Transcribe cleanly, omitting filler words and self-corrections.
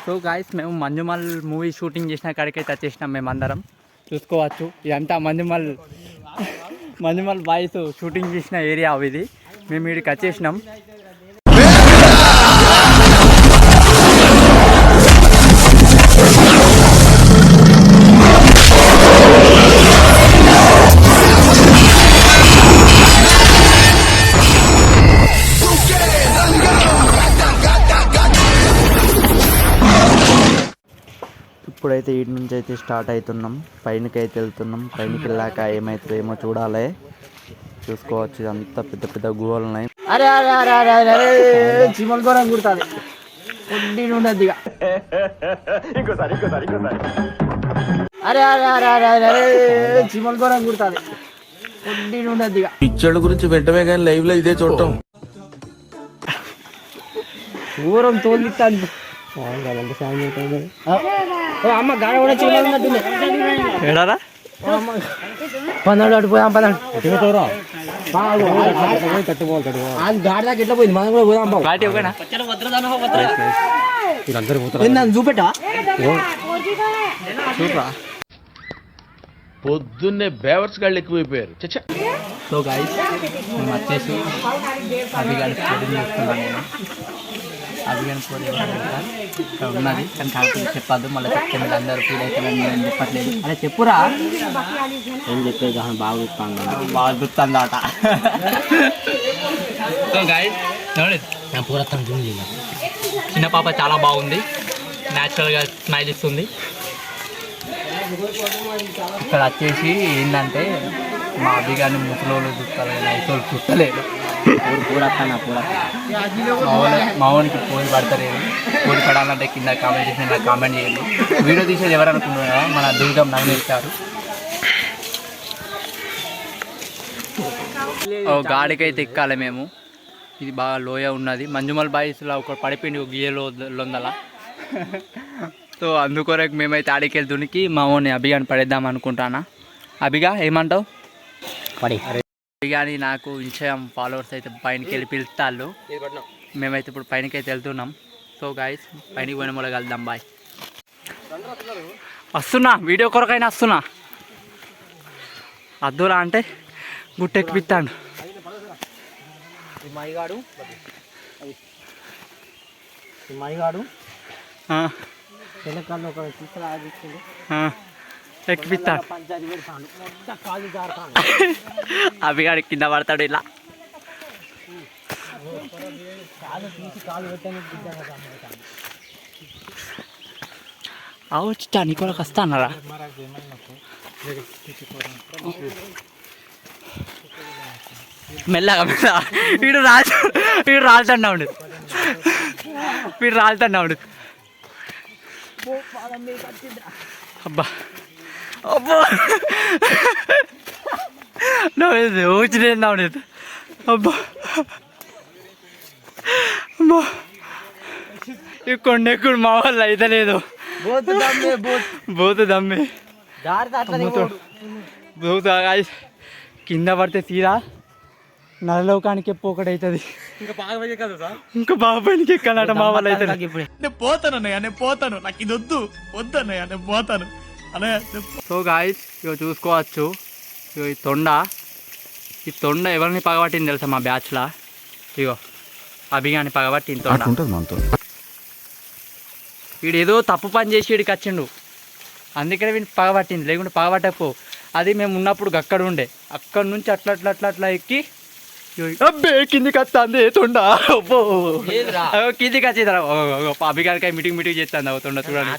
So guys మేము Manjummel movie shooting చేసిన కాడికైతే వచ్చేసినాం మేమందరం. చూసుకోవచ్చు ఇదంతా మంజుమల్ బాయ్స్ షూటింగ్ చేసిన ఏరియా ఇది. మేము వీడికి వచ్చేసినాం. ఇప్పుడైతే వీటి నుంచి అయితే స్టార్ట్ అవుతున్నాం. పైనకి అయితే వెళ్తున్నాం. పైనకి వెళ్ళాక ఏమవుతుందో ఏమో చూడాలి. చూసుకోవచ్చు ఇదంతా పెద్ద పెద్ద గుహలు ఉన్నాయి. అరే అరే అరే అరే అరే అరే చిమల్ ఘోరం కుడుతుంది. కొద్ది ఉండద్దు ఇక. అరే అరే అరే అరే అరే అరే చిమల్ ఘోరం కుడుతుంది. కొద్ది ఉండద్దు ఇక. పిక్చర్ల గురించి వెంటనే కానీ లైవ్ లో ఇదే చూడటం ఘోరం తోలిస్తాను. అమ్మ గాడ కూడా చిన్నది ఏడారా పన్నాడు అటు పోయాం. పన్నాడు గాడి దాకా ఎట్లా పోయింది. మనం కూడా పోదాం. చూపెట్టా చూడరా. పొద్దున్నే బేవర్స్ గాళ్ళు ఎక్కువైపోయారు. సో గైస్ మేము వచ్చేసి అభిగాని పోటీ చేస్తున్నాను. నేను అభిగాని పోటీ ఇక్కడ ఉన్నది కానీ కాకపోతే చెప్పద్దు. మళ్ళీ చెప్తే మీరు అందరూ ఫీల్ అయితే నేను చెప్పట్లేదు. అదే చెప్పురా. ఏం చెప్పేది బాగా గుర్తాను. బాగా గుర్తుందట. సో గైస్ చిన్న పాప చాలా బాగుంది. న్యాచురల్గా స్మైల్ ఇస్తుంది. ఇక్కడ వచ్చేసి ఏంటంటే మా అభిగాని ముసలోళ్ళు చూస్తారు, నైసోళ్ళు చూస్తలేదు. మా ఊరికి పోయి పడతలేదు. పోయి పడాలంటే కింద కామెంట్ చేసి నాకు కామెంట్ చేయండి. వీడియో తీసేది ఎవరు అనుకుంటున్నారా? మన దుర్గం నవనీత్ గారు. గాడికైతే ఎక్కాలి మేము. ఇది బాగా లోయ ఉన్నది. మంజుమల్ బాయ్స్లో ఒక పడిపోయింది ఒక గియలో లొందల. సో అందుకొరకు మేమైతే ఆడికెళ్ళి దునికి మా ఓని అభిగాని పడేద్దాం అనుకుంటానా. అభిగా ఏమంటావు? అభిగాని నాకు ఇన్స్టాగ్రామ్ ఫాలోవర్స్ అయితే పైనకి వెళ్ళి పిలుస్తాళ్ళు. మేమైతే ఇప్పుడు పైనకి అయితే వెళ్తున్నాం. సో గాయస్ పైనకి పోయిన మూల కలుద్దాం. బాయ్. వస్తున్నా, వీడియో కొరకైనా వస్తున్నా. అద్దురా అంటే గుట్టెక్కిపిస్తాడు. మైగాడు వెనకాల ఒక ఎక్కిపిస్తాడు. అభిగాడి కింద పడతాడు ఇలా. అవచ్చా నీ కూడా వస్తానరా? మెల్లగా మెల్లగా. వీడు రాలుతున్నాడు. వీడు రాలుతున్నాడు. అబ్బా అబ్బా వచ్చినాడు. అబ్బా అబ్బా ఈ కొండెక్కుడు మా వాళ్ళు అయితే లేదు. బోతు దమ్మే కింద పడితే తీరా నరలోకానికి ఒకటవుతుంది. ఇంకా బాగా పైనకి ఎక్కాలట మా వాళ్ళు అయితే. నేను పోతానన్నయ్య, నేను పోతాను. నాకు ఇది వద్దు వద్దన్నయ్య, నేను పోతాను అన్నయ్య. సో గాయస్ ఇగో చూసుకోవచ్చు. ఇగో ఈ తొండ ఎవరిని పగబట్టింది తెలుసా మా బ్యాచ్లా? ఇగో అభిగాని పగబట్టింది తొండ. వీడు ఏదో తప్పు పని చేసి వీడికి వచ్చిండు, అందుకనే వీడిని పగబట్టింది. లేకుంటే పగబట్టకపో. అది మేము ఉన్నప్పుడు అక్కడ ఉండే. అక్కడ నుంచి అట్లా అట్లా అట్లా అట్లా ఎక్కి అబ్బే కిందికి వస్తుంది తొండ. కిందికి వచ్చేది. అభిగారికాయ మీటింగ్ చేస్తాను తొండ చూడండి.